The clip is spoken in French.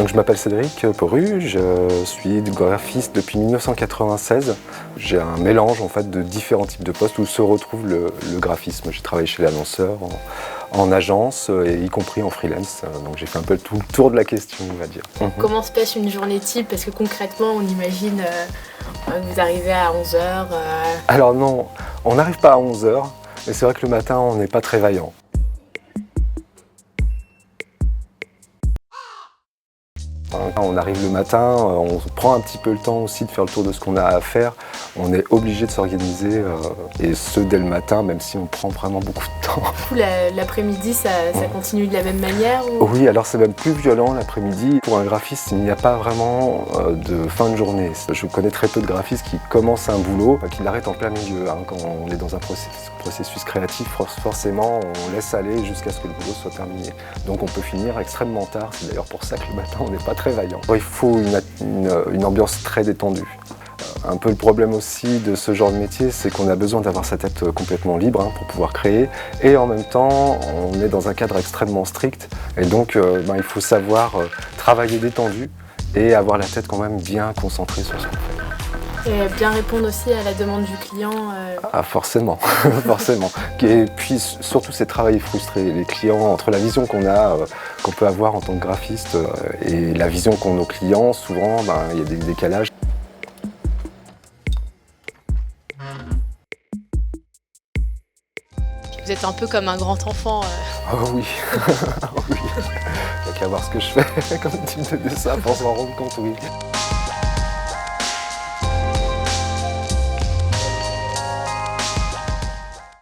Donc, je m'appelle Cédric Porru, je suis graphiste depuis 1996. J'ai un mélange en fait, de différents types de postes où se retrouve le graphisme. J'ai travaillé chez l'annonceur, en agence, et y compris en freelance. Donc j'ai fait un peu tout le tour de la question, on va dire. Comment se passe une journée type? Parce que concrètement, on imagine que vous arrivez à 11h. Alors non, on n'arrive pas à 11h, mais c'est vrai que le matin, on n'est pas très vaillant. On arrive le matin, on prend un petit peu le temps aussi de faire le tour de ce qu'on a à faire. On est obligé de s'organiser, et ce dès le matin, même si on prend vraiment beaucoup de temps. Du coup, l'après-midi, ça continue de la même manière ou... Oui, alors c'est même plus violent l'après-midi. Pour un graphiste, il n'y a pas vraiment de fin de journée. Je connais très peu de graphistes qui commencent un boulot, qui l'arrêtent en plein milieu. Quand on est dans un processus créatif, forcément, on laisse aller jusqu'à ce que le boulot soit terminé. Donc on peut finir extrêmement tard. C'est d'ailleurs pour ça que le matin, on n'est pas très vaillant. Il faut une ambiance très détendue. Un peu le problème aussi de ce genre de métier, c'est qu'on a besoin d'avoir sa tête complètement libre pour pouvoir créer. Et en même temps, on est dans un cadre extrêmement strict. Et donc, il faut savoir travailler détendu et avoir la tête quand même bien concentrée sur ce qu'on fait. Et bien répondre aussi à la demande du client. Ah, forcément, forcément. Et puis surtout, c'est travailler frustré. Les clients, entre la vision qu'on a, qu'on peut avoir en tant que graphiste, et la vision qu'ont nos clients, souvent, il y a des décalages. Vous êtes un peu comme un grand enfant. Oh oui, oui. Il n'y a qu'à voir ce que je fais comme type de dessin pour s'en rendre compte, oui.